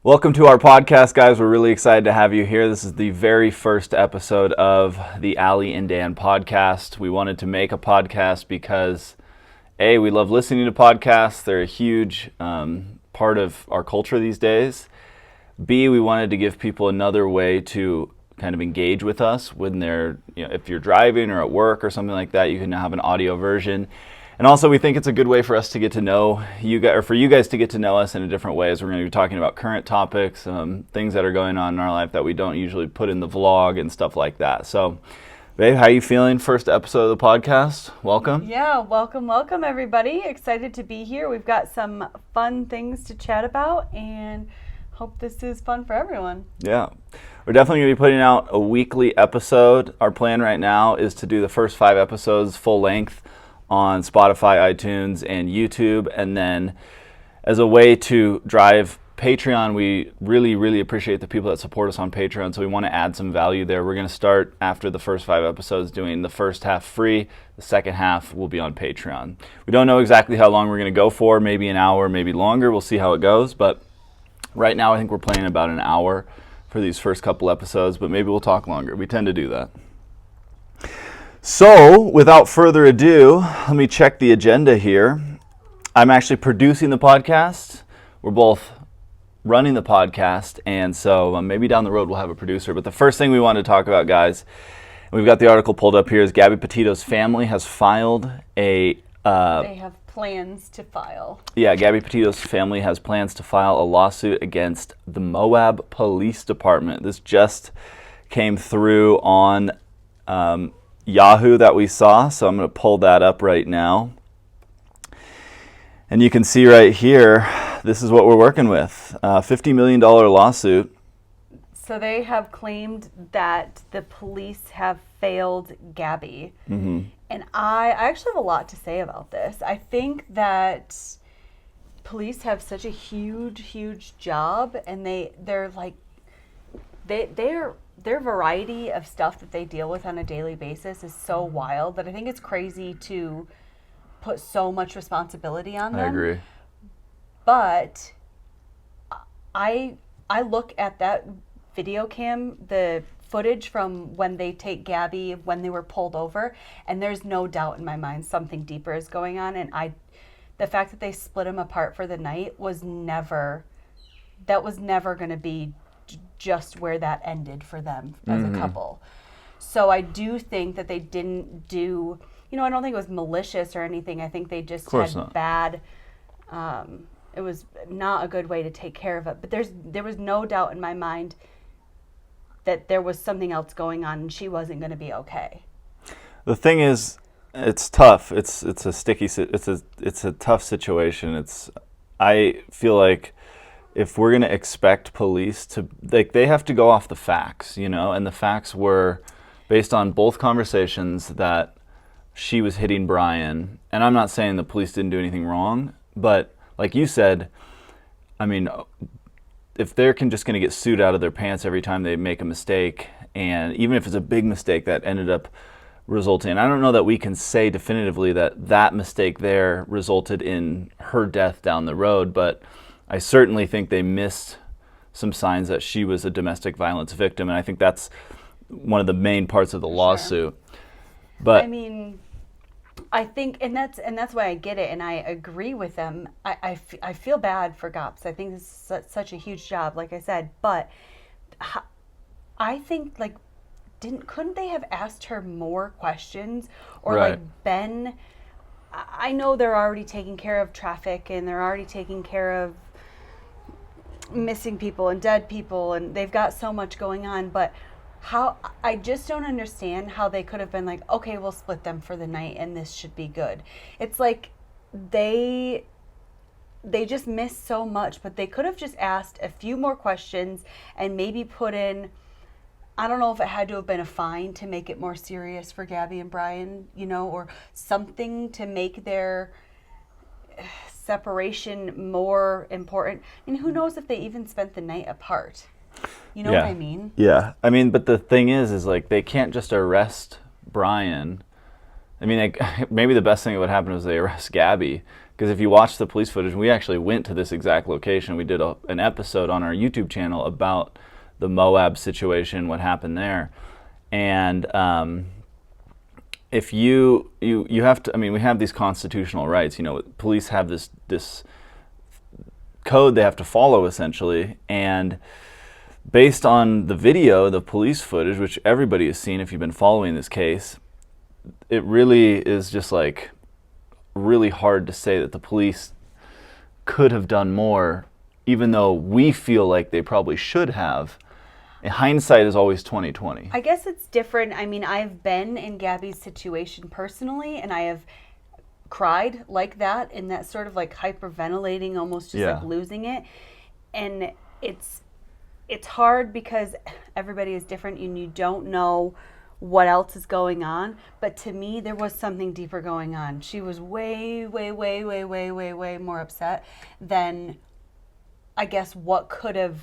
Welcome to our podcast, guys. We're really excited to have you here. This is the very first episode of the Allie and Dan podcast. We wanted to make a podcast because, A, we love listening to podcasts. They're a huge part of our culture these days. B, we wanted to give people another way to kind of engage with us when they're, if you're driving or at work or something like that, you can now have an audio version. And also, we think it's a good way for us to get to know you guys, or for you guys to get to know us in a different way, as we're going to be talking about current topics, things that are going on in our life that we don't usually put in the vlog and stuff like that. So, babe, how you feeling? First episode of the podcast. Welcome. Yeah, welcome, everybody. Excited to be here. We've got some fun things to chat about, and hope this is fun for everyone. Yeah. We're definitely going to be putting out a weekly episode. Our plan right now is to do the first 5 episodes full length on Spotify, iTunes, and YouTube. And then as a way to drive Patreon, we really appreciate the people that support us on Patreon. So we want to add some value there. We're going to start after the first 5 episodes doing the first half free. The second half will be on Patreon. We don't know exactly how long we're going to go for, maybe an hour, maybe longer. We'll see how it goes. But right now I think we're planning about an hour for these first couple episodes, but maybe we'll talk longer. We tend to do that. So, without further ado, let me check the agenda here. I'm actually producing the podcast. We're both running the podcast, and so maybe down the road we'll have a producer. But the first thing we want to talk about, guys, and we've got the article pulled up here, is Gabby Petito's family has filed a... They have plans to file. Yeah, Gabby Petito's family has plans to file a lawsuit against the Moab Police Department. This just came through on Yahoo that we saw, so I'm going to pull that up right now. And you can see right here, this is what we're working with. $50 million lawsuit. So they have claimed that the police have failed Gabby. Mm-hmm. And I actually have a lot to say about this. I think that police have such a huge job, and their variety of stuff that they deal with on a daily basis is so wild that I think it's crazy to put so much responsibility on them. I agree. But I look at that video cam, the footage from when they take Gabby, when they were pulled over, and there's no doubt in my mind something deeper is going on. And the fact that they split them apart for the night was never going to be just where that ended for them as a couple. So I do think that they didn't do, I don't think it was malicious or anything. I think they just had bad, it was not a good way to take care of it. But there was no doubt in my mind that there was something else going on and she wasn't going to be okay. The thing is, it's tough. It's a tough situation. I feel like if we're going to expect police to, they have to go off the facts, and the facts were based on both conversations that she was hitting Brian. And I'm not saying the police didn't do anything wrong, but like you said, I mean, if they're just going to get sued out of their pants every time they make a mistake, and even if it's a big mistake that ended up resulting, I don't know that we can say definitively that mistake there resulted in her death down the road, but I certainly think they missed some signs that she was a domestic violence victim, and I think that's one of the main parts of the lawsuit. But I mean, I think, and that's why I get it, and I agree with them. I feel bad for Gops. I think this is such a huge job, like I said, but I think couldn't they have asked her more questions, or right. Ben? I know they're already taking care of traffic, and they're already taking care of missing people and dead people, and they've got so much going on, but I just don't understand how they could have been like, okay, we'll split them for the night and this should be good. It's like they just missed so much, but they could have just asked a few more questions and maybe put in, I don't know if it had to have been a fine to make it more serious for Gabby and Brian, or something to make their separation more important. And who knows if they even spent the night apart. You know what I mean? Yeah. I mean, but the thing is they can't just arrest Brian. I mean, maybe the best thing that would happen is they arrest Gabby, Because if you watch the police footage, we actually went to this exact location. We did an episode on our YouTube channel about the Moab situation, what happened there. And if you have to, I mean, we have these constitutional rights. Police have this code they have to follow, essentially. And based on the video, the police footage, which everybody has seen if you've been following this case, it really is just like really hard to say that the police could have done more, even though we feel like they probably should have. Hindsight is always 20/20. I guess it's different. I mean, I've been in Gabby's situation personally, and I have cried like that, in that sort of like hyperventilating, almost just like losing it. And it's hard because everybody is different and you don't know what else is going on. But to me, there was something deeper going on. She was way, way, way, way, way, way, way more upset than I guess what could have.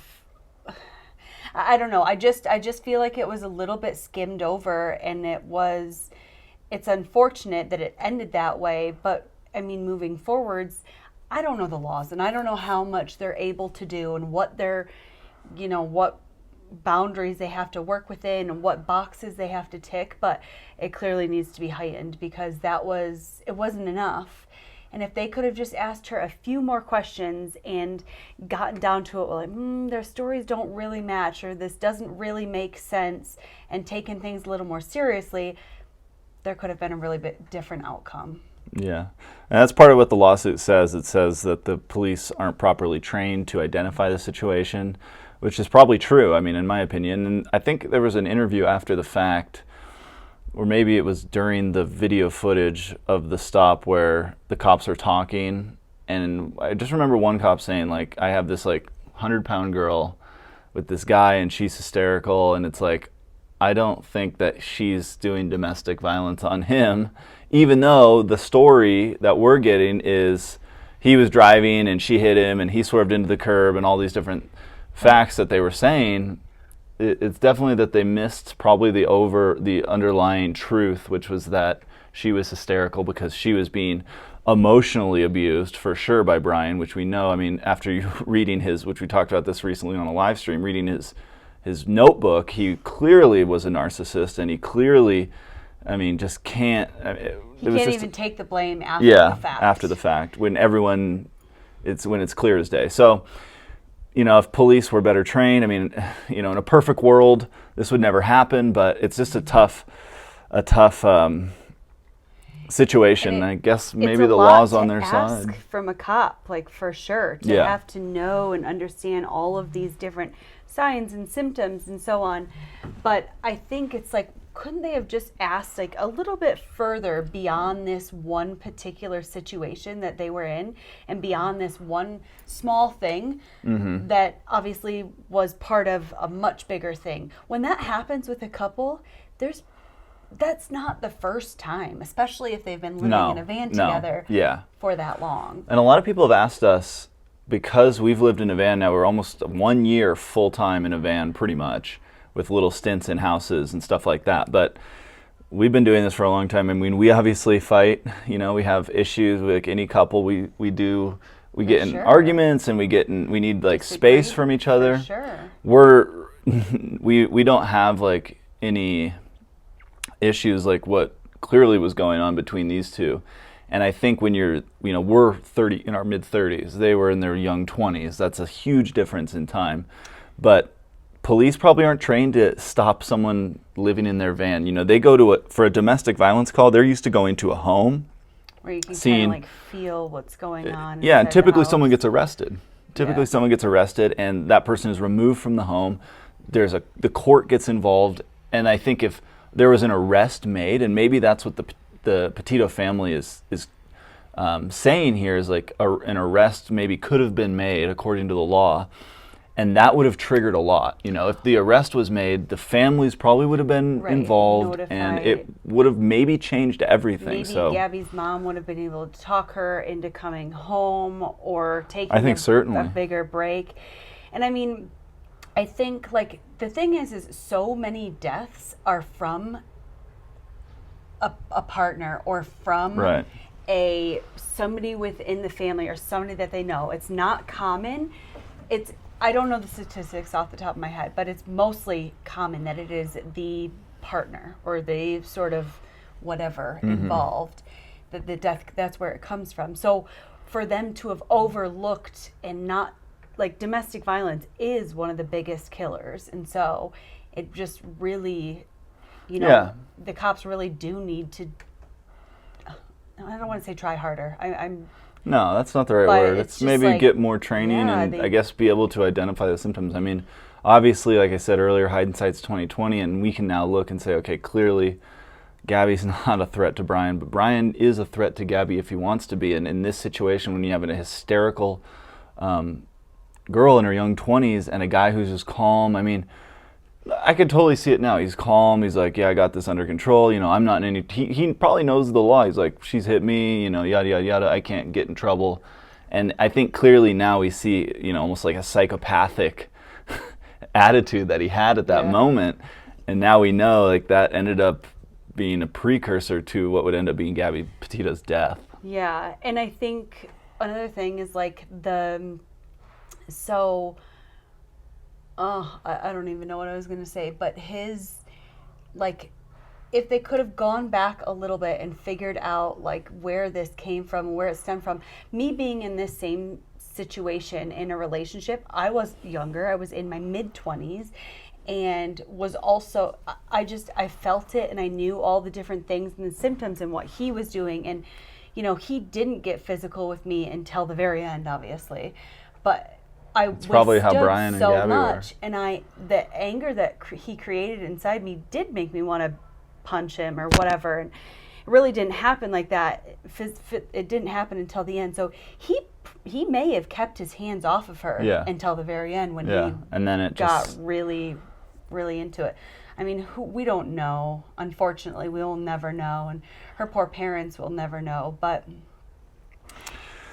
I don't know. I just feel like it was a little bit skimmed over, and it's unfortunate that it ended that way. But I mean, moving forwards, I don't know the laws, and I don't know how much they're able to do, and what what boundaries they have to work within, and what boxes they have to tick. But it clearly needs to be heightened, because it wasn't enough. And if they could have just asked her a few more questions and gotten down to it, like, their stories don't really match, or this doesn't really make sense, and taken things a little more seriously, there could have been a really bit different outcome. Yeah. And that's part of what the lawsuit says. It says that the police aren't properly trained to identify the situation, which is probably true, I mean, in my opinion. And I think there was an interview after the fact, or maybe it was during the video footage of the stop, where the cops are talking. And I just remember one cop saying, like, I have this like 100-pound girl with this guy and she's hysterical. And it's like, I don't think that she's doing domestic violence on him, even though the story that we're getting is he was driving and she hit him and he swerved into the curb, and all these different facts that they were saying. It's definitely that they missed probably the underlying truth, which was that she was hysterical because she was being emotionally abused, for sure, by Brian, which we know. I mean, after you reading which we talked about this recently on a live stream, reading his notebook, he clearly was a narcissist, and he clearly, I mean, just can't. He can't even take the blame after the fact. After the fact, when it's clear as day. So, if police were better trained, I mean, in a perfect world, this would never happen, but it's just a tough situation. I guess maybe the law's on their side. Ask from a cop, like, for sure, to have to know and understand all of these different signs and symptoms and so on. But I think it's like, couldn't they have just asked like a little bit further beyond this one particular situation that they were in, and beyond this one small thing that obviously was part of a much bigger thing? When that happens with a couple, that's not the first time, especially if they've been living in a van together for that long. And a lot of people have asked us, because we've lived in a van now, we're almost 1 year full time in a van, pretty much, with little stints in houses and stuff like that. But we've been doing this for a long time. I mean, we obviously fight. We have issues with, like any couple. We get in arguments, and we need like space from each other. For sure. We don't have like any issues like what clearly was going on between these two. And I think when we're 30, in our mid 30s, they were in their young 20s. That's a huge difference in time. But police probably aren't trained to stop someone living in their van. They go for a domestic violence call, they're used to going to a home. Where you can kind of like feel what's going on. Yeah, and typically someone gets arrested. Someone gets arrested, and that person is removed from the home. The court gets involved, and I think if there was an arrest made, and maybe that's what the Petito family is saying here, is like an arrest maybe could have been made according to the law. And that would have triggered a lot. If the arrest was made, the families probably would have been involved, notified. And it would have maybe changed everything. Maybe Gabby's mom would have been able to talk her into coming home, or taking a bigger break. And I mean, I think like the thing is so many deaths are from a partner, or from somebody within the family or somebody that they know. It's not common. I don't know the statistics off the top of my head, but it's mostly common that it is the partner or the sort of whatever involved, that the death, that's where it comes from. So for them to have overlooked and not, like, domestic violence is one of the biggest killers. And so it just really, the cops really do need to, I don't want to say try harder. No, that's not the right word. It's maybe like, get more training and I guess be able to identify the symptoms. I mean, obviously, like I said earlier, hindsight's 20/20, and we can now look and say, okay, clearly Gabby's not a threat to Brian, but Brian is a threat to Gabby if he wants to be. And in this situation, when you have a hysterical girl in her young 20s and a guy who's just calm, I mean, I could totally see it now. He's calm. He's like, yeah, I got this under control. I'm not in any... He probably knows the law. He's like, she's hit me, yada, yada, yada. I can't get in trouble. And I think clearly now we see, almost like a psychopathic attitude that he had at that moment. And now we know, like, that ended up being a precursor to what would end up being Gabby Petito's death. Yeah. And I think another thing is, like, I don't even know what I was going to say, but his, like, if they could have gone back a little bit and figured out, like, where this came from, where it stemmed from. Me being in this same situation in a relationship, I was younger, I was in my mid-20s, and was also, I felt it, and I knew all the different things and the symptoms and what he was doing, and, he didn't get physical with me until the very end, obviously, but it's probably how Brian and Gabby were. And the anger that he created inside me did make me want to punch him or whatever. And it really didn't happen like that. It didn't happen until the end. So he may have kept his hands off of her until the very end when and then it got really, really into it. I mean, we don't know. Unfortunately, we will never know, and her poor parents will never know. But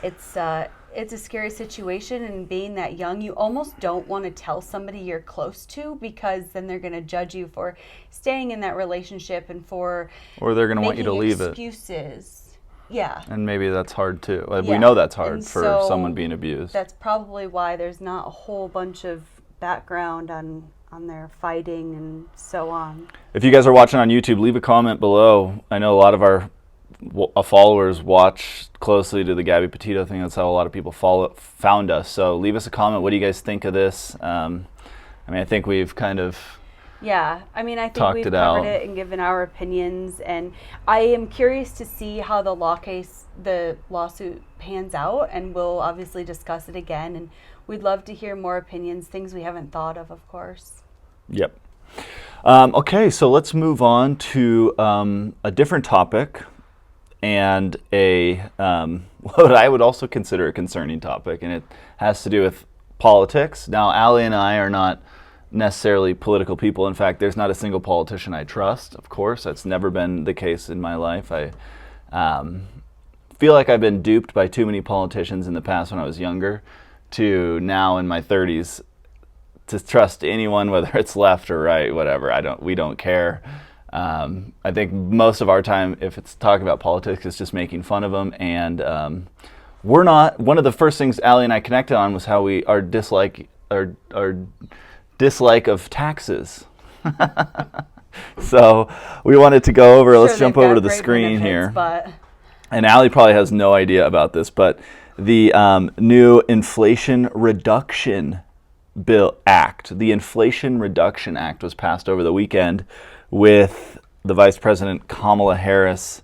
it's a scary situation, and being that young, you almost don't want to tell somebody you're close to, because then they're going to judge you for staying in that relationship and or they're going to want you to leave excuses. Yeah. And maybe that's hard too. We know that's hard for someone being abused. That's probably why there's not a whole bunch of background on their fighting and so on. If you guys are watching on YouTube, leave a comment below. I know a lot of our followers watch closely to the Gabby Petito thing. That's how a lot of people found us. So leave us a comment. What do you guys think of this? I think we've kind of I think we've covered it and given our opinions. And I am curious to see how the lawsuit pans out. And we'll obviously discuss it again. And we'd love to hear more opinions, things we haven't thought of course. Yep. Okay, so let's move on to a different topic. And what I would also consider a concerning topic, and it has to do with politics. Now, Allie and I are not necessarily political people. In fact, there's not a single politician I trust, of course. That's never been the case in my life. I feel like I've been duped by too many politicians in the past when I was younger, to now in my 30s to trust anyone, whether it's left or right, whatever. We don't care. I think most of our time, if it's talking about politics, it's just making fun of them. And we're not. One of the first things Allie and I connected on was how our dislike of taxes. So we wanted to go over. Let's jump over to the screen here. And Allie probably has no idea about this, but the new Inflation Reduction Act, the Inflation Reduction Act, was passed over the weekend, with the Vice President Kamala Harris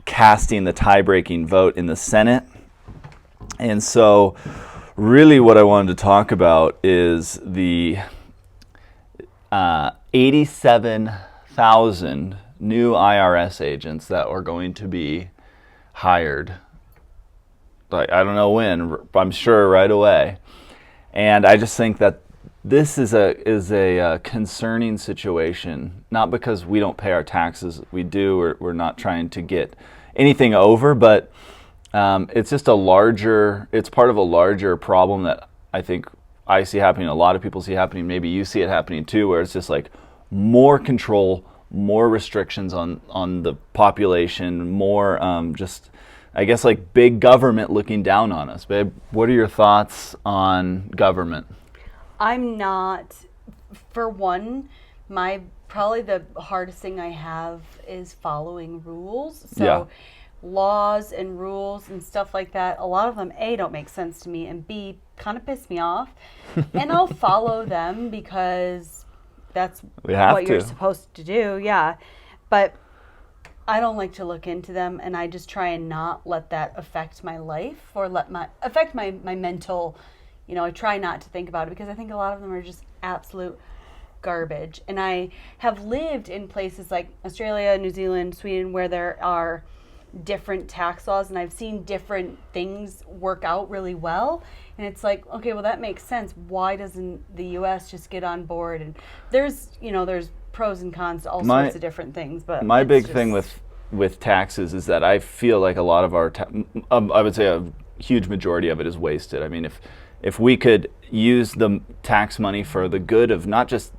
casting the tie-breaking vote in the Senate. And so really what I wanted to talk about is the 87,000 new IRS agents that are going to be hired. Like, I don't know when, I'm sure right away. And I just think that this is a concerning situation, not because we don't pay our taxes. We do. We're not trying to get anything over, but it's just it's part of a larger problem that I think I see happening, a lot of people see happening, maybe you see it happening too, where it's just like more control, more restrictions on the population, more just, I guess, like big government looking down on us. Babe, what are your thoughts on government? I'm not, for one, probably the hardest thing I have is following rules. So Yeah. laws and rules and stuff like that, a lot of them, A, don't make sense to me, and B, kind of piss me off. And I'll follow them because that's what you're supposed to do. Yeah. But I don't like to look into them, and I just try and not let that affect my life or affect my mental, I try not to think about it because I think a lot of them are just absolute garbage. And I have lived in places like Australia, New Zealand, Sweden, where there are different tax laws, and I've seen different things work out really well. And it's like, okay, well, that makes sense. Why doesn't the U.S. just get on board? And there's pros and cons to all sorts of different things. But my big thing with taxes is that I feel like a lot of our, I would say a huge majority of it is wasted. I mean, if we could use the tax money for the good of not just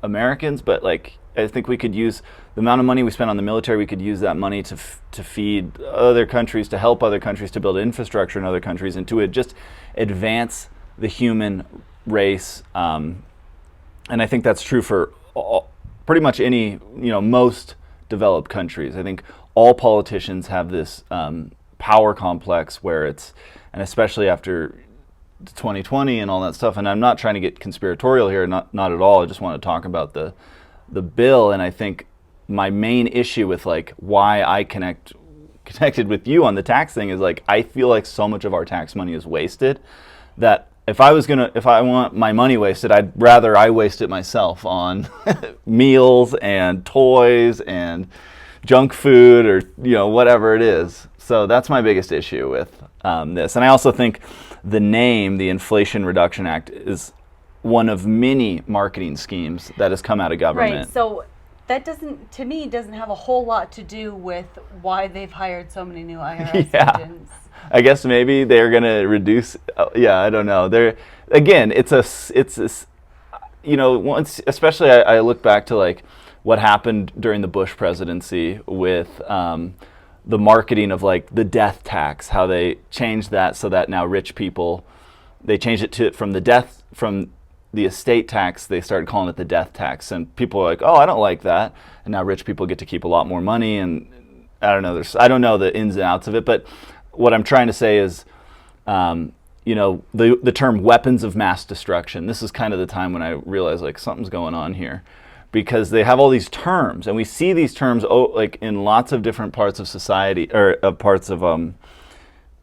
Americans, but like, I think we could use the amount of money we spend on the military, we could use that money to feed other countries, to help other countries, to build infrastructure in other countries, and to just advance the human race. And I think that's true for pretty much any, most developed countries. I think all politicians have this power complex where and especially after 2020 and all that stuff, and I'm not trying to get conspiratorial here, not at all. I just want to talk about the bill. And I think my main issue with like why I connected with you on the tax thing is like I feel like so much of our tax money is wasted that if I want my money wasted, I'd rather I waste it myself on meals and toys and junk food or whatever it is. So that's my biggest issue with this. And I also think the name, the Inflation Reduction Act, is one of many marketing schemes that has come out of government. Right. So that doesn't have a whole lot to do with why they've hired so many new IRS agents. I guess maybe they're going to reduce. I don't know. Once, especially I look back to like what happened during the Bush presidency with the marketing of like the death tax, how they changed that so that now rich people, they changed it from the estate tax, they started calling it the death tax, and people are like, oh, I don't like that, and now rich people get to keep a lot more money, and I don't know. I don't know the ins and outs of it, but what I'm trying to say is, the term weapons of mass destruction. This is kind of the time when I realized like something's going on here, because they have all these terms, and we see these terms like in lots of different parts of society or parts of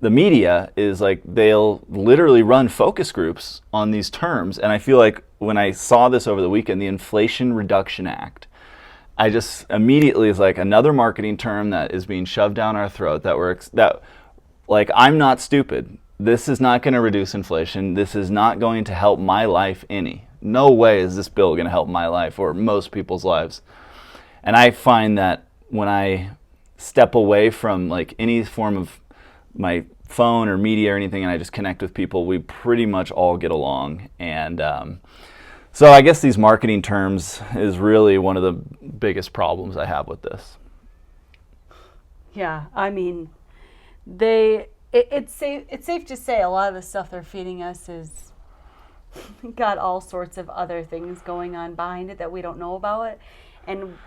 the media. Is like they'll literally run focus groups on these terms, and I feel like when I saw this over the weekend, the Inflation Reduction Act, I just immediately is like another marketing term that is being shoved down our throat. Like I'm not stupid. This is not going to reduce inflation. This is not going to help my life any. No way is this bill going to help my life or most people's lives. And I find that when I step away from like any form of my phone or media or anything, and I just connect with people, we pretty much all get along. And so I guess these marketing terms is really one of the biggest problems I have with this. Yeah, I mean, it's safe to say a lot of the stuff they're feeding us is got all sorts of other things going on behind it that we don't know about it. And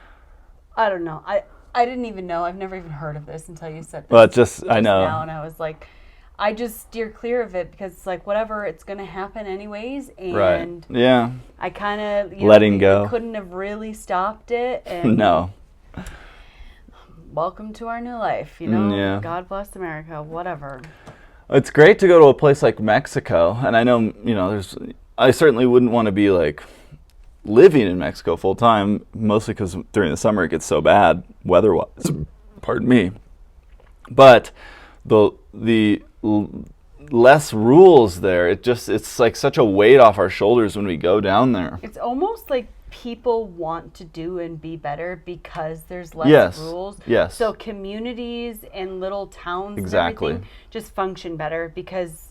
I don't know. I didn't even know. I've never even heard of this until you said this. Well, I know. Now, and I was like, I just steer clear of it because it's like whatever, it's going to happen anyways. And right. Yeah. I kind of letting go. Couldn't have really stopped it. And no. Welcome to our new life. Yeah. God bless America. Whatever. It's great to go to a place like Mexico, and I know I certainly wouldn't want to be like living in Mexico full time, mostly because during the summer it gets so bad weather-wise. Pardon me. But the less rules there, it's like such a weight off our shoulders when we go down there. It's almost like people want to do and be better because there's less rules. Yes. So communities and little towns exactly. and everything just function better because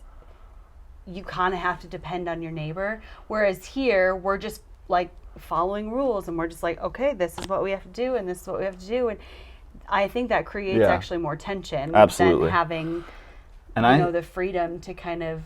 you kind of have to depend on your neighbor. Whereas here, we're just like following rules, and we're just like, okay, this is what we have to do, and this is what we have to do, and I think that creates Yeah. actually more tension Absolutely. than having, And the freedom to kind of,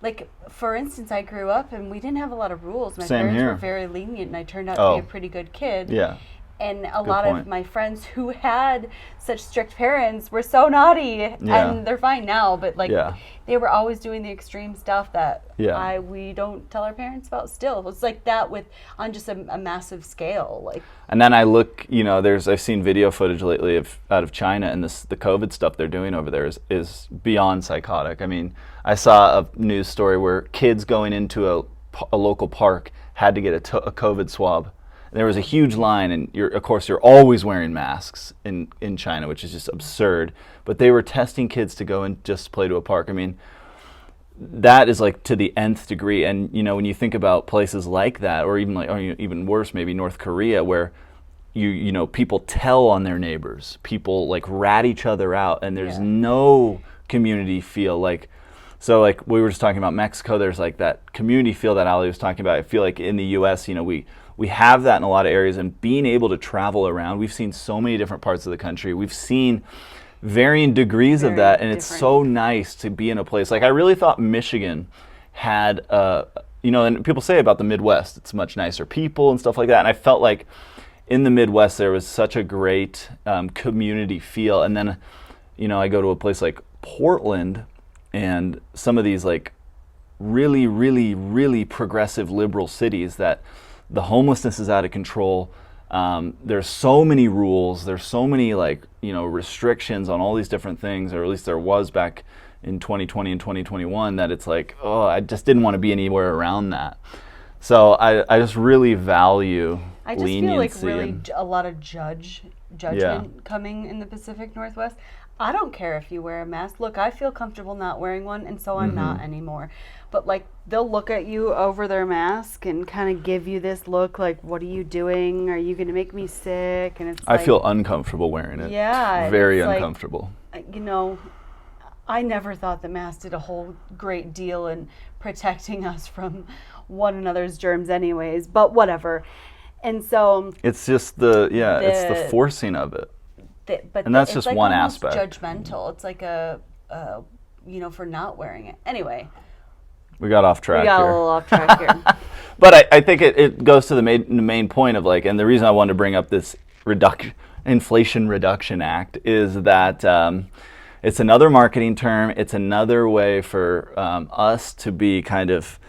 like, for instance, I grew up and we didn't have a lot of rules. My Same parents here. were very lenient, and I turned out to Oh. be a pretty good kid. Yeah. And a Good lot point. of my friends who had such strict parents were so naughty, Yeah. and they're fine now, but like Yeah. they were always doing the extreme stuff that Yeah. we don't tell our parents about still. It's like that with on just a massive scale. Like, And then I look, I've seen video footage lately out of China, and the COVID stuff they're doing over there is beyond psychotic. I mean, I saw a news story where kids going into a local park had to get a COVID swab. And there was a huge line, and of course you're always wearing masks in China, which is just absurd. But they were testing kids to go and just play to a park. I mean, that is like to the nth degree. And when you think about places like that, or even worse, maybe North Korea, where people tell on their neighbors, people like rat each other out, and there's no community feel. So like we were just talking about Mexico, there's like that community feel that Allie was talking about. I feel like in the U.S., we have that in a lot of areas, and being able to travel around, we've seen so many different parts of the country. We've seen varying degrees of that, and it's so nice to be in a place. Like, I really thought Michigan had, and people say about the Midwest, it's much nicer people and stuff like that, and I felt like in the Midwest there was such a great community feel. And then, I go to a place like Portland, and some of these like really, really, really progressive liberal cities that the homelessness is out of control. There's so many rules. There's so many restrictions on all these different things, or at least there was back in 2020 and 2021, that it's like, I just didn't want to be anywhere around that. So I just really value I just leniency. feel like really a lot of judgment coming in the Pacific Northwest. I don't care if you wear a mask. Look, I feel comfortable not wearing one, and so I'm not anymore. But like, they'll look at you over their mask and kind of give you this look like, what are you doing? Are you going to make me sick? And it's I feel uncomfortable wearing it. Yeah. Very it's uncomfortable. I never thought the mask did a whole great deal in protecting us from one another's germs anyways, but whatever. And so it's just it's the forcing of it. And that's just like one almost aspect. Judgmental. It's like for not wearing it. Anyway. We got off track. We got here. a little off track here. But I think it goes to the main point of and the reason I wanted to bring up this Inflation Reduction Act is that it's another marketing term. It's another way for us to be kind of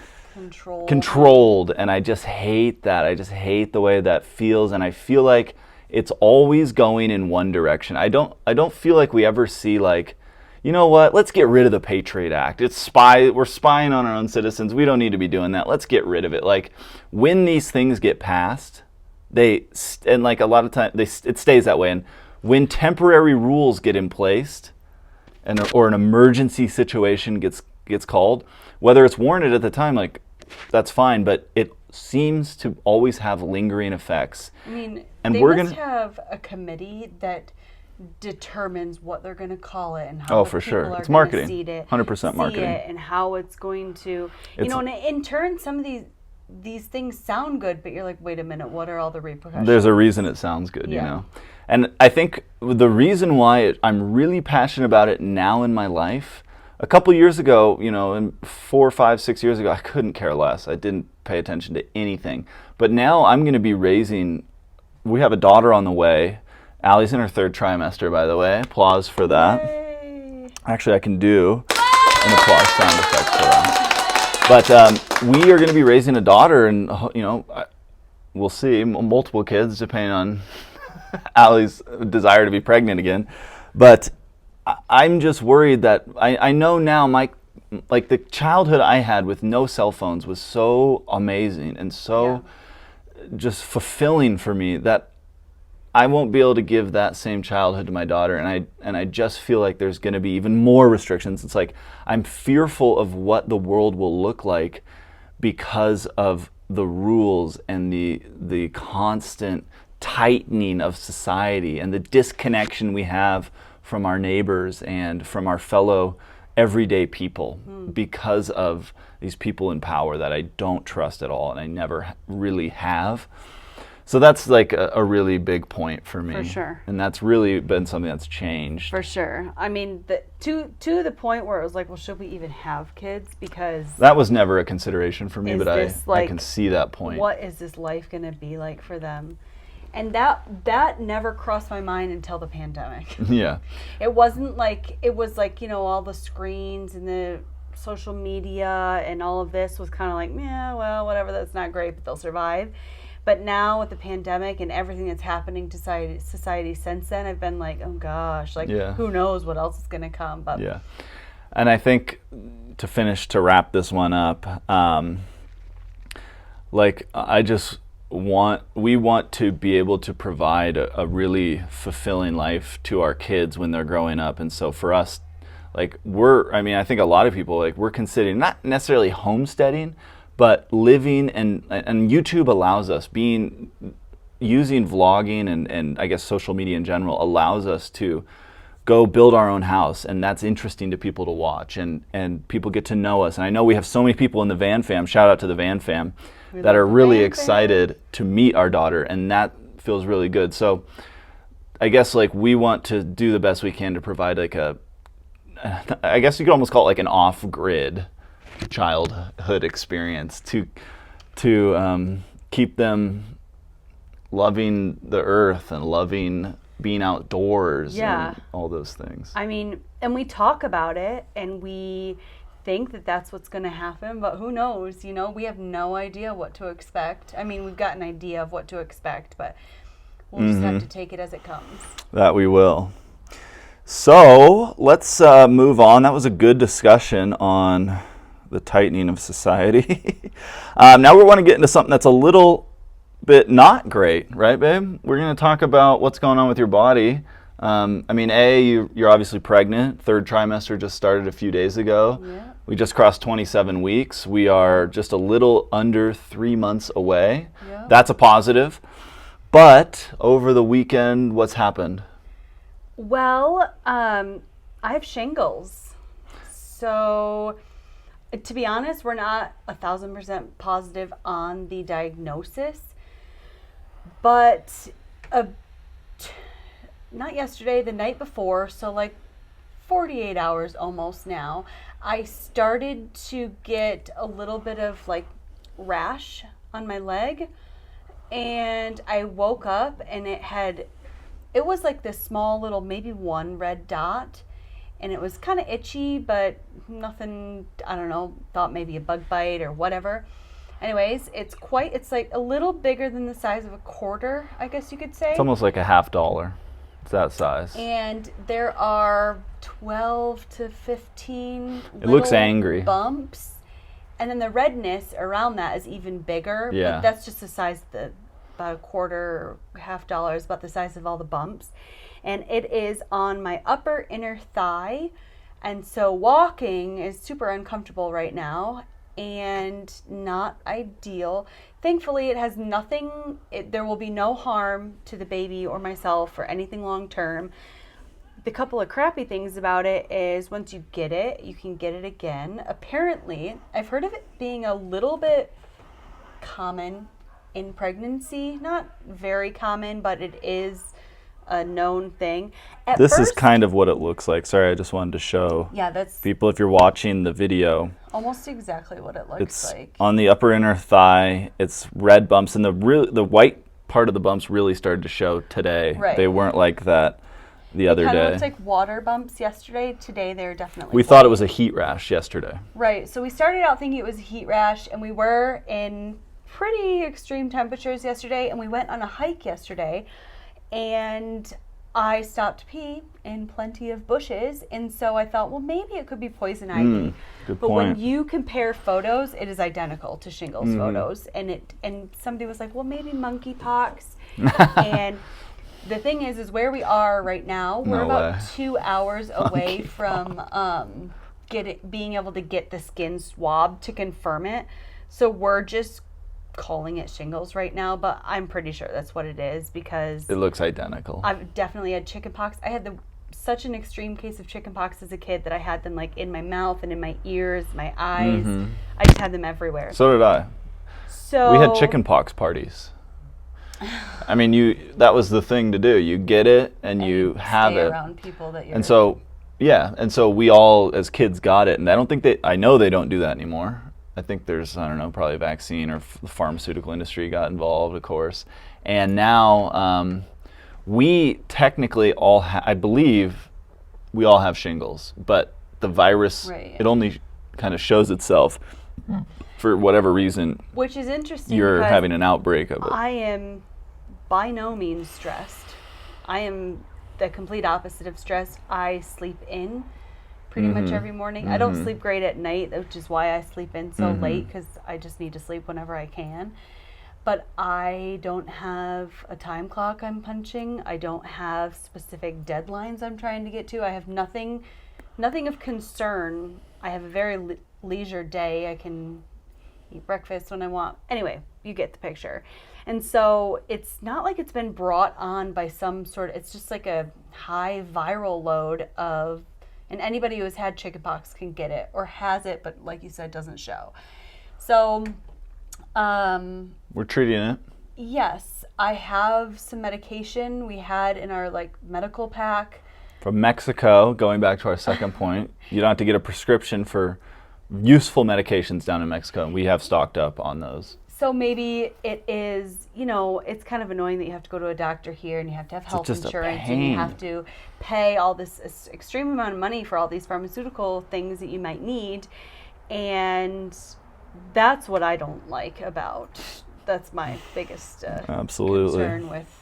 controlled, and I just hate that. I just hate the way that feels, and I feel like it's always going in one direction. I don't feel like we ever see you know what? Let's get rid of the Patriot Act. We're spying on our own citizens. We don't need to be doing that. Let's get rid of it. When these things get passed, a lot of times it stays that way. And when temporary rules get in place, or an emergency situation gets called, whether it's warranted at the time, that's fine. But it seems to always have lingering effects. I mean, and they we're must gonna have a committee that determines what they're going to call it and how for people sure. are It's gonna marketing. see it, 100% marketing. and how it's going to, and in turn, some of these things sound good, but you're like, wait a minute, what are all the repercussions? There's a reason it sounds good, And I think the reason why I'm really passionate about it now in my life, a couple years ago, 4, 5, 6 years ago, I couldn't care less. I didn't pay attention to anything. But now I'm going to be we have a daughter on the way. Allie's in her 3rd trimester, by the way. Applause for that. Yay. Actually, I can do an applause sound effect for that. But we are going to be raising a daughter, and we'll see, multiple kids, depending on Allie's desire to be pregnant again. But I'm just worried that I know now the childhood I had with no cell phones was so amazing and so just fulfilling for me that I won't be able to give that same childhood to my daughter, and I just feel like there's going to be even more restrictions. It's like I'm fearful of what the world will look like because of the rules and the constant tightening of society and the disconnection we have from our neighbors and from our fellow everyday people because of these people in power that I don't trust at all, and I never really have. So that's like a really big point for me. For sure. And that's really been something that's changed. For sure. I mean, to the point where it was like, well, should we even have kids? Because that was never a consideration for me, but I can see that point. What is this life going to be like for them? And that never crossed my mind until the pandemic. Yeah. It wasn't like, it was like, you know, all the screens and the social media and all of this was kind of like, yeah, well, whatever, that's not great, but they'll survive. But now with the pandemic and everything that's happening to society since then, I've been like, oh gosh, like who knows what else is going to come. But yeah. And I think to wrap this one up, we want to be able to provide a really fulfilling life to our kids when they're growing up. And so for us, like I think a lot of people, like, we're considering not necessarily homesteading, but living, and YouTube allows us, using vlogging and I guess social media in general allows us to go build our own house, and that's interesting to people to watch, and people get to know us. And I know we have so many people in the Van Fam, shout out to the Van Fam, that are really excited to meet our daughter, and that feels really good. So I guess, like, we want to do the best we can to provide like I guess you could almost call it like an off-grid childhood experience to keep them loving the earth and loving being outdoors and all those things. I mean, and we talk about it and we think that that's what's going to happen, but who knows, you know, we have no idea what to expect. I mean, we've got an idea of what to expect, but we'll just have to take it as it comes. That we will. So let's move on. That was a good discussion on the tightening of society. Now we want to get into something that's a little bit not great, right, babe? We're going to talk about what's going on with your body. I mean, you're obviously pregnant. Third trimester just started a few days ago. Yeah. We just crossed 27 weeks. We are just a little under 3 months away. Yeah. That's a positive. But over the weekend, what's happened? Well, I have shingles. So, to be honest, we're not 1,000% positive on the diagnosis. But not yesterday, the night before, so like 48 hours almost now, I started to get a little bit of like rash on my leg. And I woke up and it was like this small little, maybe one red dot. And it was kind of itchy, but nothing, I don't know, thought maybe a bug bite or whatever. Anyways, it's like a little bigger than the size of a quarter, I guess you could say. It's almost like $50. It's that size. And there are 12 to 15 it looks angry bumps. And then the redness around that is even bigger. Yeah. But that's just the size of about a quarter or $50, about the size of all the bumps. And it is on my upper inner thigh. And so walking is super uncomfortable right now and not ideal. Thankfully, it has nothing, there will be no harm to the baby or myself or anything long term. The couple of crappy things about it is once you get it, you can get it again. Apparently, I've heard of it being a little bit common in pregnancy. Not very common, but it is a known thing. This is kind of what it looks like. Sorry, I just wanted to show that's people, if you're watching the video, almost exactly what it looks like. On the upper inner thigh, it's red bumps, and the white part of the bumps really started to show today. Right. They weren't like that the other day. It kind of looked like water bumps yesterday. Today they're definitely We thought it was a heat rash yesterday. Right. So we started out thinking it was a heat rash, and we were in pretty extreme temperatures yesterday, and we went on a hike yesterday. And I stopped to pee in plenty of bushes, and so I thought, well, maybe it could be poison ivy. Good but point. when you compare photos, it is identical to shingles photos, and somebody was like, well, maybe monkeypox. And the thing is where we are right now, we're about 2 hours away from being able to get the skin swab to confirm it. So we're just calling it shingles right now, but I'm pretty sure that's what it is because it looks identical. I've definitely had chickenpox. I had the such an extreme case of chickenpox as a kid that I had them like in my mouth and in my ears, my eyes. I just had them everywhere. So did I. So We had chickenpox parties. I mean, that was the thing to do. You get it and you have stay it. around people that you're. And so, and so we all as kids got it, and I know they don't do that anymore. I think there's, I don't know, probably a vaccine or the pharmaceutical industry got involved, of course. And now we technically all I believe we all have shingles, but the virus, it only kind of shows itself for whatever reason. Which is interesting. You're having an outbreak of it. I am by no means stressed. I am the complete opposite of stressed. I sleep in pretty much every morning. I don't sleep great at night, which is why I sleep in so late, because I just need to sleep whenever I can. But I don't have a time clock I'm punching. I don't have specific deadlines I'm trying to get to. I have nothing of concern. I have a very leisure day. I can eat breakfast when I want. Anyway, you get the picture. And so it's not like it's been brought on by some sort of, it's just like a high viral load of, and anybody who has had chickenpox can get it or has it, but like you said, doesn't show. So, we're treating it. Yes, I have some medication we had in our like medical pack. From Mexico, going back to our second point, you don't have to get a prescription for useful medications down in Mexico, and we have stocked up on those. So maybe it is, it's kind of annoying that you have to go to a doctor here and you have to have health insurance and you have to pay all this extreme amount of money for all these pharmaceutical things that you might need. And that's what I don't like about. That's my biggest concern with.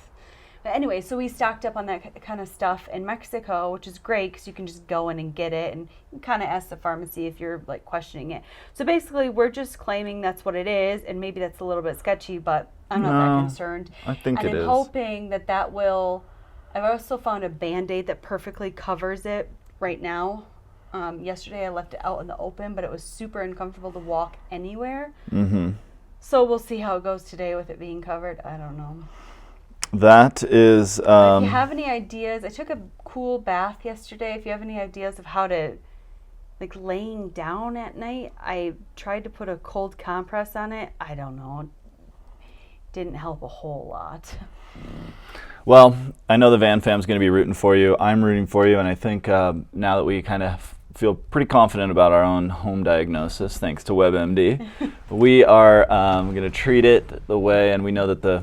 But anyway, so we stocked up on that kind of stuff in Mexico, which is great because you can just go in and get it, and you kind of ask the pharmacy if you're like questioning it. So basically, we're just claiming that's what it is, and maybe that's a little bit sketchy, but I'm not that concerned. I think it is. And I'm hoping that will. I've also found a Band-Aid that perfectly covers it right now. Yesterday I left it out in the open, but it was super uncomfortable to walk anywhere. So we'll see how it goes today with it being covered. I don't know. That is... if you have any ideas, I took a cool bath yesterday. If you have any ideas of how to, like laying down at night, I tried to put a cold compress on it. I don't know. Didn't help a whole lot. Well, I know the Van fam's going to be rooting for you. I'm rooting for you, and I think now that we kind of feel pretty confident about our own home diagnosis, thanks to WebMD, we are going to treat it the way, and we know that the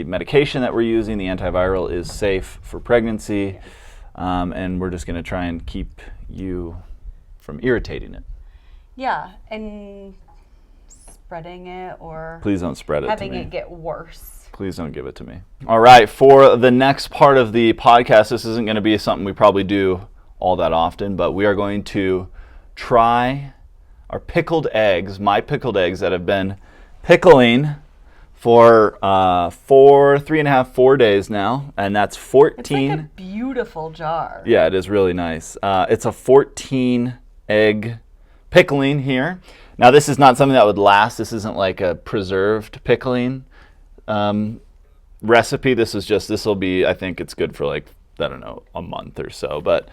medication that we're using, the antiviral, is safe for pregnancy, and we're just going to try and keep you from irritating it. Yeah, and spreading it or please don't spread it having to me. It get worse. Please don't give it to me. All right, for the next part of the podcast, this isn't going to be something we probably do all that often, but we are going to try our pickled eggs, my pickled eggs that have been pickling for 4 days now, and that's 14. It's like a beautiful jar. Yeah, it is really nice. It's a 14 egg pickling here. Now, this is not something that would last. This isn't like a preserved pickling recipe. This will be, I think it's good for like, I don't know, a month or so. But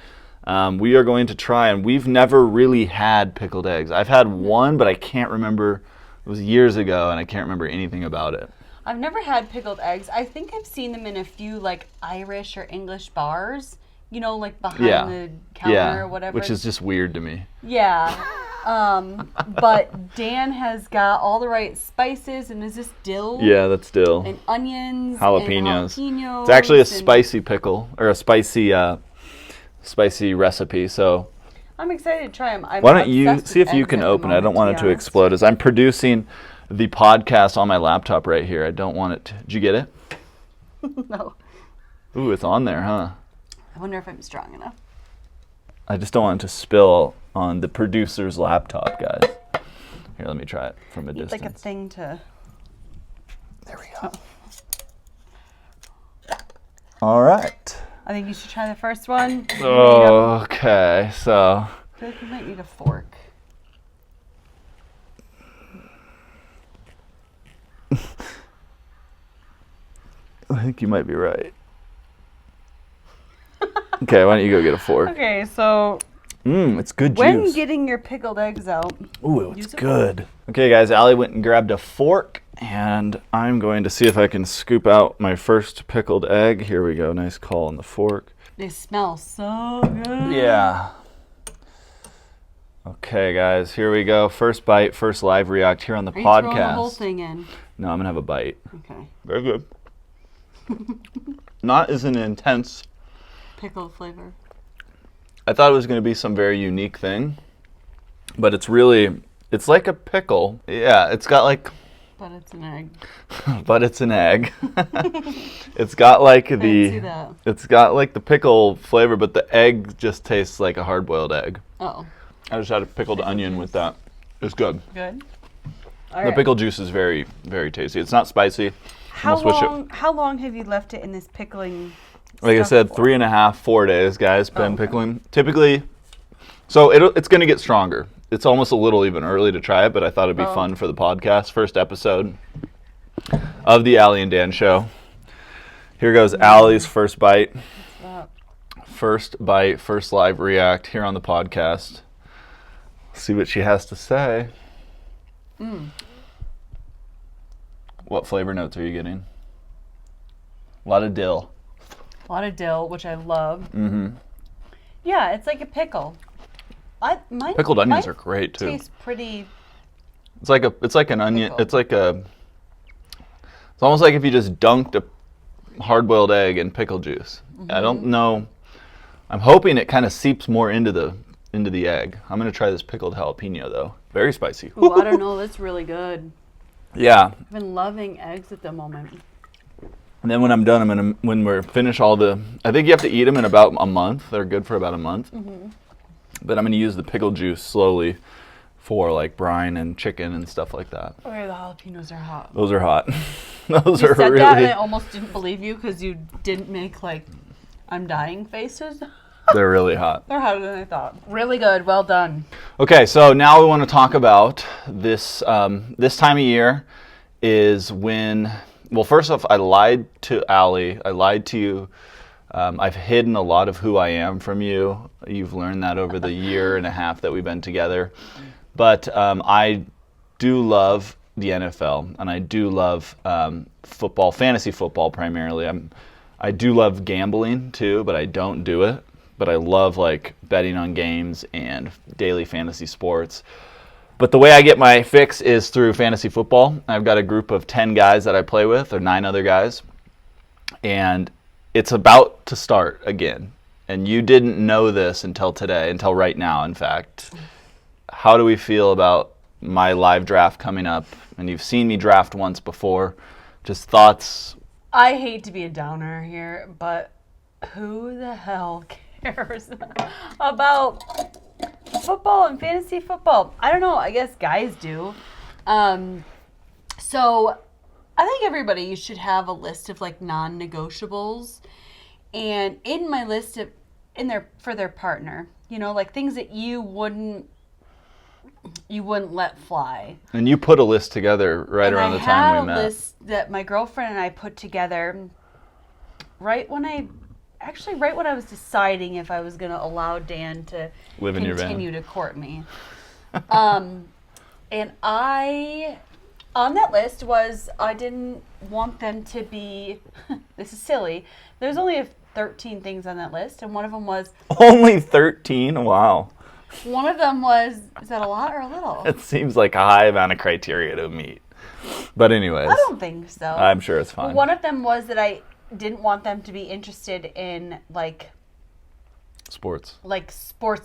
we are going to try, and we've never really had pickled eggs. I've had one, but I can't remember. It was years ago, and I can't remember anything about it. I've never had pickled eggs. I think I've seen them in a few like Irish or English bars, like behind the counter or whatever. Which is just weird to me. Yeah. But Dan has got all the right spices, and is this dill? Yeah, that's dill. And onions. Jalapenos. And jalapenos. It's actually a spicy pickle, or a spicy recipe, so... I'm excited to try them. Why don't you see if you can open it? I don't want it to explode. As I'm producing the podcast on my laptop right here, I don't want it to... Did you get it? No. Ooh, it's on there, huh? I wonder if I'm strong enough. I just don't want it to spill on the producer's laptop, guys. Here, let me try it from a distance. Like a thing to... There we go. All right. I think you should try the first one. Okay, so... I feel like you might need a fork. I think you might be right. Okay, why don't you go get a fork? Okay, so It's good when juice. getting your pickled eggs out, Ooh, it's use a good. Okay, guys, Allie went and grabbed a fork, and I'm going to see if I can scoop out my first pickled egg. Here we go. Nice call on the fork. they smell so good. Yeah. Okay, guys, here we go. First bite, first live react here on the Are you podcast. throwing the whole thing in? No, I'm gonna have a bite. Okay. Very good. Not as an intense. Pickle flavor. I thought it was gonna be some very unique thing, but it's like a pickle. Yeah, it's got like, But it's an egg. but it's an egg. It's got like I didn't see that. it's got like the pickle flavor, but the egg just tastes like a hard-boiled egg. Oh. I just had a pickled onion with that. It's good. Good. The pickle juice is very, very tasty. It's not spicy. How long have you left it in this pickling? Like I stuff said, for? 3.5, 4 days, guys, been okay. pickling. Typically, so it's going to get stronger. It's almost a little even early to try it, but I thought it'd be fun for the podcast. First episode of the Allie and Dan show. Here goes Allie's first bite. First bite, first live react here on the podcast. See what she has to say. What flavor notes are you getting? A lot of dill. A lot of dill, which I love. Mm-hmm. Yeah, it's like a pickle. Pickled onions are great too. Tastes pretty. It's like an onion. Pickled. It's almost like if you just dunked a hard-boiled egg in pickle juice. I don't know. I'm hoping it kind of seeps more into the egg. I'm gonna try this pickled jalapeno though. Very spicy. Ooh, I don't know. That's really good. Yeah. I've been loving eggs at the moment. And then when I'm done, when we're finished I think you have to eat them in about a month. They're good for about a month. But I'm gonna use the pickle juice slowly for like brine and chicken and stuff like that. Okay, the jalapenos are hot. Those are hot. Those You are said really. that and I almost didn't believe you because you didn't make like I'm dying faces. They're really hot. They're hotter than I thought. Really good. Well done. Okay, so now we want to talk about this. This time of year is when. Well, first off, I lied to Allie. I lied to you. I've hidden a lot of who I am from you. You've learned that over the year and a half that we've been together. But I do love the NFL, and I do love football, fantasy football primarily. I do love gambling too, but I don't do it. But I love like betting on games and daily fantasy sports. But the way I get my fix is through fantasy football. I've got a group of 10 guys that I play with, or 9 other guys. And it's about to start again. And you didn't know this until today, until right now, in fact. How do we feel about my live draft coming up? And you've seen me draft once before. Just thoughts. I hate to be a downer here, but who the hell cares about football and fantasy football? I don't know. I guess guys do. So I think everybody should have a list of like non-negotiables, and in my list of for their partner, like things that you wouldn't let fly. And you put a list together right around the time we met. I had a list that my girlfriend and I put together right when I was deciding if I was going to allow Dan to live in your van, continue to court me. And on that list was, I didn't want them to be, this is silly, there's only 13 things on that list, and one of them was... Only 13? Wow. One of them was, is that a lot or a little? It seems like a high amount of criteria to meet. But anyways. I don't think so. I'm sure it's fine. Well, one of them was that I didn't want them to be interested in sports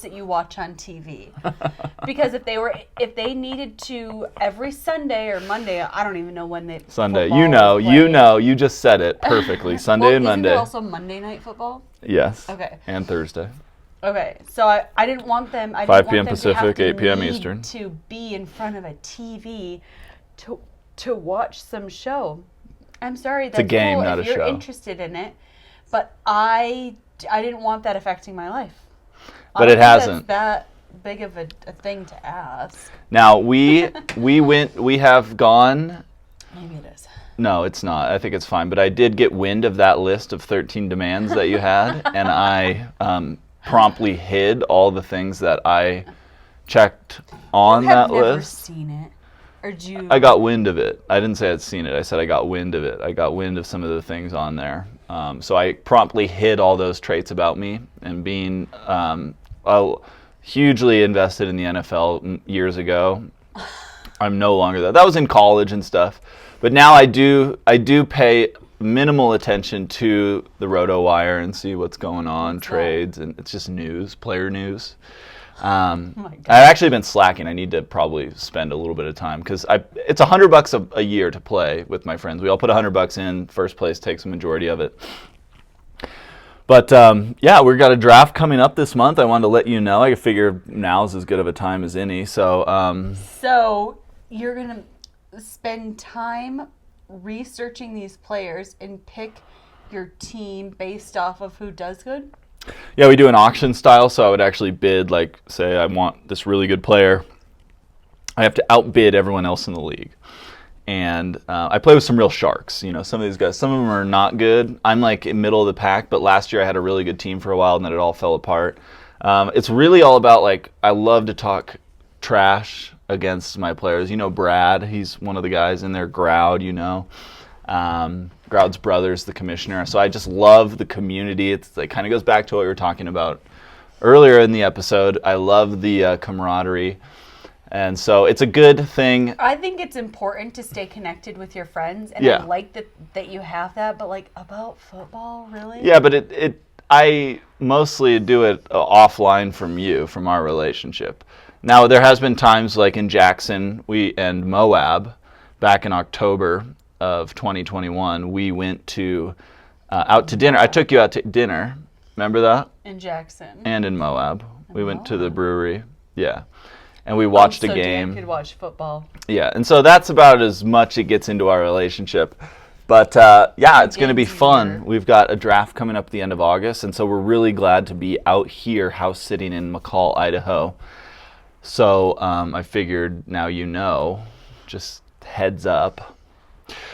that you watch on TV. Because if they needed to every Sunday or Monday, I don't even know when they Sunday. You just said it perfectly. Sunday and Monday. Isn't there also Monday night football? Yes. Okay. And Thursday. Okay. So I didn't want them 5 p.m. Pacific, 8 p.m. Eastern. To be in front of a TV to watch some show. I'm sorry, that's it's a game, cool not if a you're show. Interested in it, but I didn't want that affecting my life. But it hasn't. That's that big of a thing to ask. Now we have gone. Maybe it is. No, it's not. I think it's fine. But I did get wind of that list of 13 demands that you had, and I promptly hid all the things that I checked on that list. I've never seen it. Or did you? I got wind of it. I didn't say I'd seen it. I said I got wind of it. I got wind of some of the things on there. So I promptly hid all those traits about me, and being hugely invested in the NFL years ago. I'm no longer that. That was in college and stuff. But now I do pay minimal attention to the RotoWire and see what's going on, trades, and it's just news, player news. I've actually been slacking. I need to probably spend a little bit of time because it's $100 a year to play with my friends. We all put $100 in. First place takes a majority of it. But yeah, we've got a draft coming up this month. I wanted to let you know. I figure now's as good of a time as any. So you're gonna spend time researching these players and pick your team based off of who does good? Yeah, we do an auction style, so I would actually bid, like, say I want this really good player. I have to outbid everyone else in the league. And I play with some real sharks. You know, some of these guys, some of them are not good. I'm like in middle of the pack, but last year I had a really good team for a while, and then it all fell apart. It's really all about, like, I love to talk trash against my players. You know Brad, he's one of the guys in there. Groud, you know. Groud's brother's the commissioner. So I just love the community. It kind of goes back to what we were talking about earlier in the episode. I love the camaraderie. And so it's a good thing. I think it's important to stay connected with your friends. And yeah. I like that you have that. But like about football, really? Yeah, but I mostly do it offline from our relationship. Now, there has been times like in Jackson and Moab back in October of 2021, we went out to dinner. I took you out to dinner. Remember that? In Jackson. And in Moab. We went to the brewery. Yeah. And we watched a game. So Dan could watch football. Yeah. And so that's about as much it gets into our relationship. But yeah, it's going to be fun. We've got a draft coming up at the end of August. And so we're really glad to be out here house sitting in McCall, Idaho. So I figured now you know, just heads up.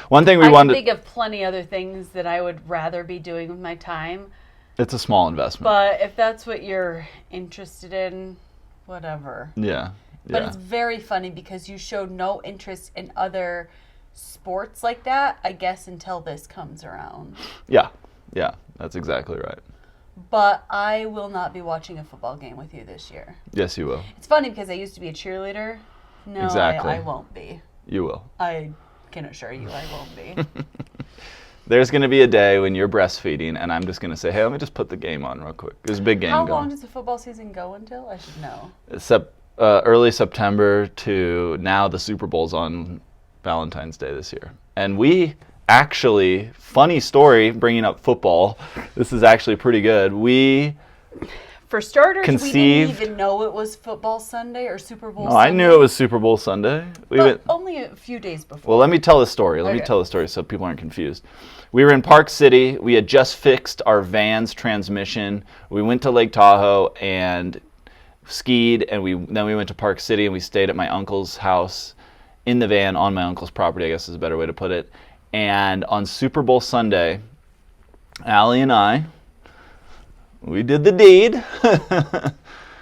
One thing we wanted. I can think of plenty other things that I would rather be doing with my time. It's a small investment. But if that's what you're interested in, whatever. Yeah. But it's very funny because you showed no interest in other sports like that, I guess, until this comes around. Yeah. Yeah, that's exactly right. But I will not be watching a football game with you this year. Yes, you will. It's funny because I used to be a cheerleader. No, exactly. I won't be. You will. I can assure you I won't be. There's going to be a day when you're breastfeeding, and I'm just going to say, hey, let me just put the game on real quick. There's a big game going. How long does the football season go until? I should know. Early September to now the Super Bowl's on Valentine's Day this year. And we actually, funny story, bringing up football, this is actually pretty good. For starters, conceived, we didn't even know it was football Sunday or Super Bowl Sunday. I knew it was Super Bowl Sunday. Only a few days before. Well, let me tell the story. Let me tell the story so people aren't confused. We were in Park City. We had just fixed our van's transmission. We went to Lake Tahoe and skied, and then we went to Park City, and we stayed at my uncle's house in the van on my uncle's property, I guess is a better way to put it. And on Super Bowl Sunday, Allie and I, we did the deed.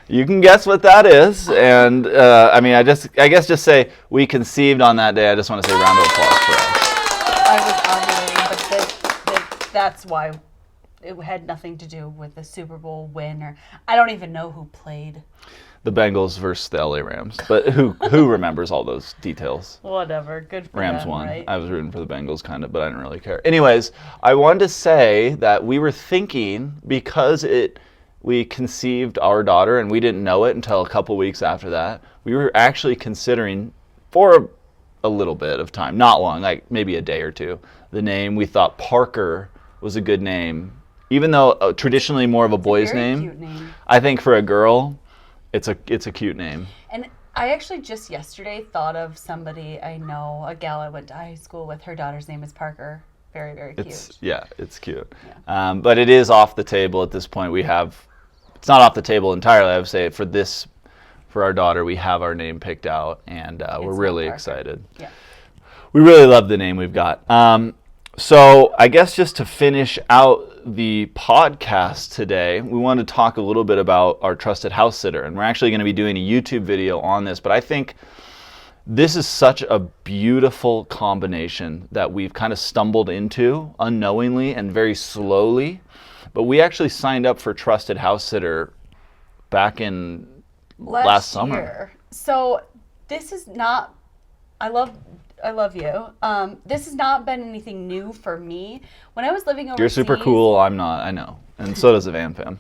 You can guess what that is. And I mean, I guess just say we conceived on that day. I just want to say round of applause for us. I was unbelievable, but that's why it had nothing to do with the Super Bowl win, or I don't even know who played. The Bengals versus the LA Rams. But who remembers all those details? Whatever. Good for Rams them, won. right? I was rooting for the Bengals kind of, but I didn't really care. Anyways, I wanted to say that we were thinking, because we conceived our daughter and we didn't know it until a couple weeks after that, we were actually considering for a little bit of time, not long, like maybe a day or two, the name. We thought Parker was a good name. Even though traditionally more of a boy's name, cute name. I think for a girl, it's a cute name. And I actually just yesterday thought of somebody I know, a gal I went to high school with. Her daughter's name is Parker. Very, very cute. It's cute. Yeah. But it is off the table at this point. It's not off the table entirely. I would say for our daughter, we have our name picked out, and we're really excited. Yeah. we really love the name we've got. So I guess just to finish out the podcast today, we want to talk a little bit about our trusted house sitter. And we're actually going to be doing a YouTube video on this. But I think this is such a beautiful combination that we've kind of stumbled into unknowingly and very slowly. But we actually signed up for Trusted House Sitter back in last summer. Year. So this is not, I love you. This has not been anything new for me. When I was living overseas... You're super cool. I'm not. I know. And so does the Van fam.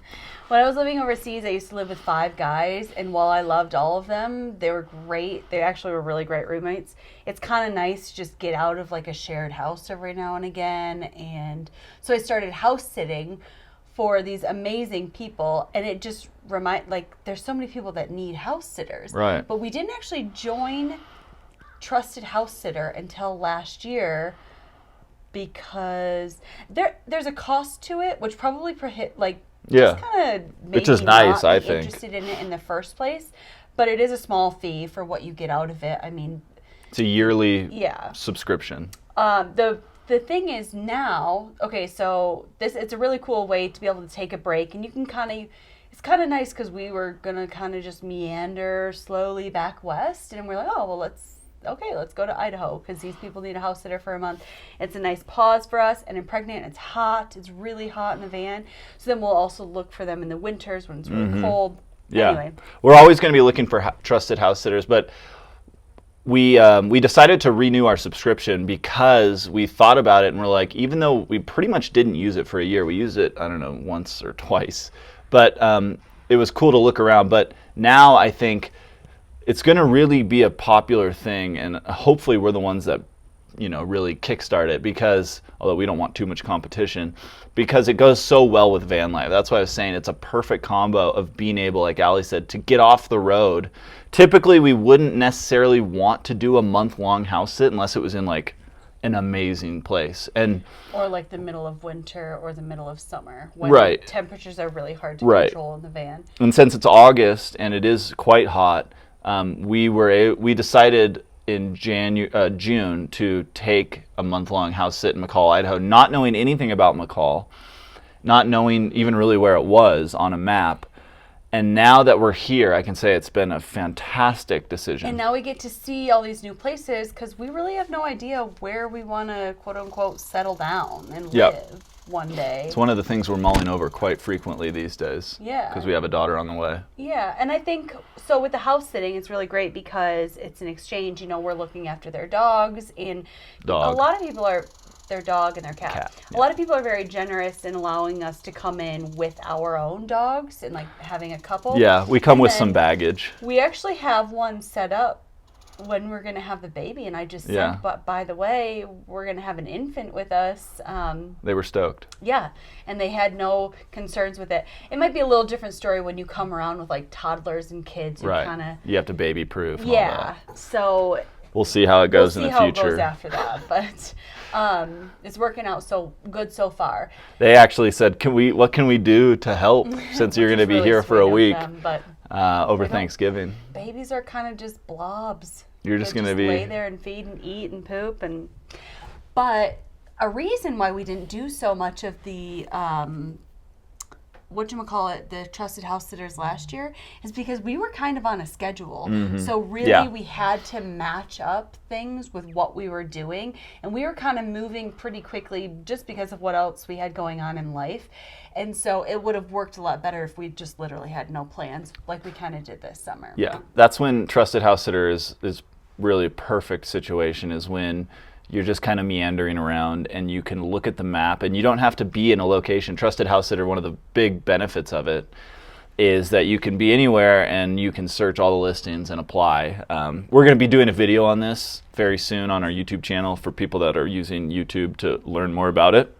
When I was living overseas, I used to live with 5 guys. And while I loved all of them, they were great. They actually were really great roommates. It's kind of nice to just get out of like a shared house every now and again. And so I started house sitting for these amazing people. And it just there's so many people that need house sitters. Right. But we didn't actually join Trusted House Sitter until last year because there's a cost to it, which probably just kind of made which is me nice, not I be think, interested in it in the first place. But it is a small fee for what you get out of it. I mean, it's a yearly subscription. The thing is now, okay, so it's a really cool way to be able to take a break, and you can it's kind of nice because we were gonna kind of just meander slowly back west, and we're like, oh well, let's go to Idaho because these people need a house sitter for a month. It's a nice pause for us, and in Pregnant, it's hot. It's really hot in the van. So then we'll also look for them in the winters when it's really cold. Yeah. Anyway. We're always going to be looking for trusted house sitters, but we decided to renew our subscription because we thought about it and we're like, even though we pretty much didn't use it for a year, we used it, I don't know, once or twice, but it was cool to look around. But now I think it's going to really be a popular thing, and hopefully we're the ones that, really kickstart it because, although we don't want too much competition, because it goes so well with van life. That's why I was saying it's a perfect combo of being able, like Allie said, to get off the road. Typically, we wouldn't necessarily want to do a month-long house sit unless it was in like an amazing place, or like the middle of winter or the middle of summer when temperatures are really hard to control in the van. And since it's August and it is quite hot, we decided in June to take a month-long house sit in McCall, Idaho, not knowing anything about McCall, not knowing even really where it was on a map. And now that we're here, I can say it's been a fantastic decision. And now we get to see all these new places because we really have no idea where we want to, quote-unquote, settle down and live one day. It's one of the things we're mulling over quite frequently these days. Yeah. Because we have a daughter on the way. Yeah, and I think, so with the house sitting, it's really great because it's an exchange. We're looking after their dogs. And a lot of people are... their dog and their cat. A lot of people are very generous in allowing us to come in with our own dogs and like having a couple. Yeah, we come with some baggage. We actually have one set up when we're going to have the baby, and I just said, but by the way, we're going to have an infant with us. They were stoked. Yeah, and they had no concerns with it. It might be a little different story when you come around with like toddlers and kids. Right. You have to baby proof. And all that. So we'll see how it goes in the future. We'll see how it goes after that, but it's working out so good so far. They actually said, what can we do to help since you're going to be really here for a week over Thanksgiving? Babies are kind of just blobs. You're just going to be lay there and feed and eat and poop but a reason why we didn't do so much of the the trusted house sitters last year is because we were kind of on a schedule. So really we had to match up things with what we were doing, and we were kind of moving pretty quickly just because of what else we had going on in life. And so it would have worked a lot better if we just literally had no plans like we kind of did this summer. Yeah, that's when trusted house sitter is really a perfect situation, is when you're just kind of meandering around and you can look at the map and you don't have to be in a location. Trusted house sitter, one of the big benefits of it is that you can be anywhere and you can search all the listings and apply. We're going to be doing a video on this very soon on our YouTube channel for people that are using YouTube to learn more about it.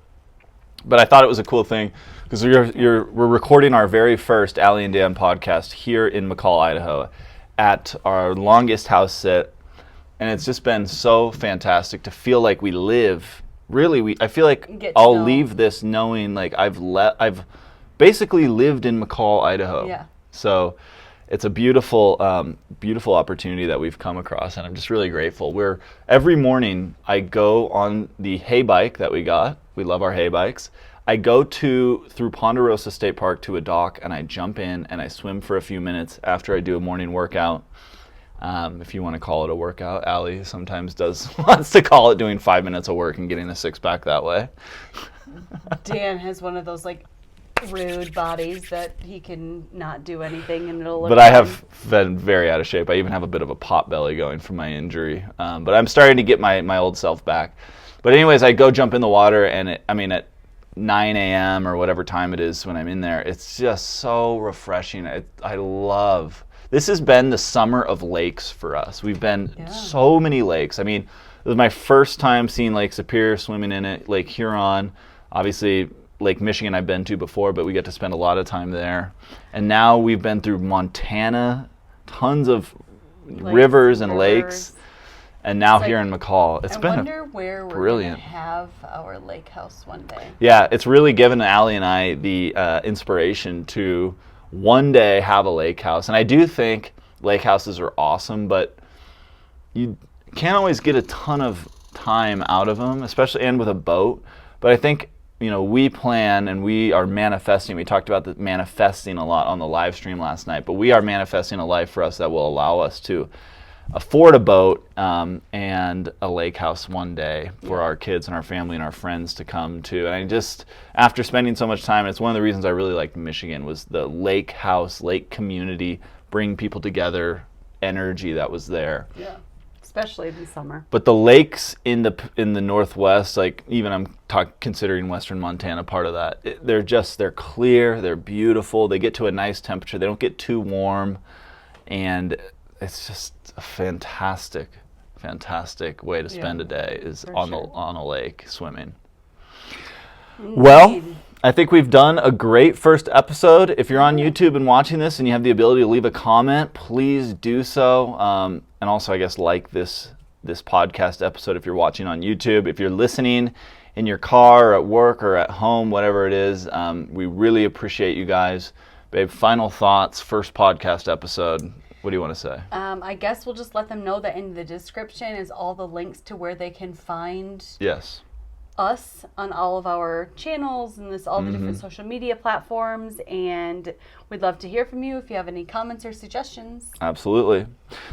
But I thought it was a cool thing because we're recording our very first Allie and Dan podcast here in McCall, Idaho at our longest house sit. And it's just been so fantastic to feel like we live. Really, I feel like I'll leave this knowing like I've basically lived in McCall, Idaho. Yeah. So it's a beautiful, beautiful opportunity that we've come across, and I'm just really grateful. Every morning I go on the hay bike that we got. We love our hay bikes. I go through Ponderosa State Park to a dock, and I jump in and I swim for a few minutes after I do a morning workout. If you want to call it a workout, Allie sometimes wants to call it doing 5 minutes of work and getting a six-pack that way. Dan has one of those like rude bodies that he can not do anything and it'll look But I have been very out of shape. I even have a bit of a pot belly going from my injury. But I'm starting to get my old self back. But anyways, I go jump in the water, and at 9 a.m. or whatever time it is when I'm in there, it's just so refreshing. I love. This has been the summer of lakes for us. We've been so many lakes. I mean, it was my first time seeing Lake Superior, swimming in it, Lake Huron, obviously Lake Michigan I've been to before, but we get to spend a lot of time there. And now we've been through Montana, tons of rivers and lakes, and now here in McCall. It's been wonder where we're brilliant. Gonna have our lake house one day. Yeah, it's really given Allie and I the inspiration to one day have a lake house. And I do think lake houses are awesome, but you can't always get a ton of time out of them, especially and with a boat. But I think, we plan and we are manifesting. We talked about the manifesting a lot on the live stream last night, but we are manifesting a life for us that will allow us to afford a boat and a lake house one day for our kids and our family and our friends to come to. And after spending so much time, it's one of the reasons I really liked Michigan was the lake house, lake community, bring people together, energy that was there. Yeah. Especially in the summer. But the lakes in the Northwest, like even I'm considering Western Montana part of that, they're clear, they're beautiful, they get to a nice temperature, they don't get too warm, and it's just a fantastic way to spend a day is on a lake swimming. Indeed. Well, I think we've done a great first episode. If you're on YouTube and watching this and you have the ability to leave a comment, please do so. And also, I guess, like this podcast episode if you're watching on YouTube. If you're listening in your car or at work or at home, whatever it is, we really appreciate you guys. Babe, final thoughts, first podcast episode. What do you want to say? I guess we'll just let them know that in the description is all the links to where they can find us on all of our channels and all the different social media platforms. And we'd love to hear from you if you have any comments or suggestions. Absolutely.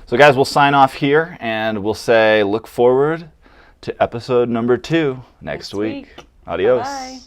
So guys, we'll sign off here and we'll say look forward to episode number 2 next week. Adios. Bye-bye.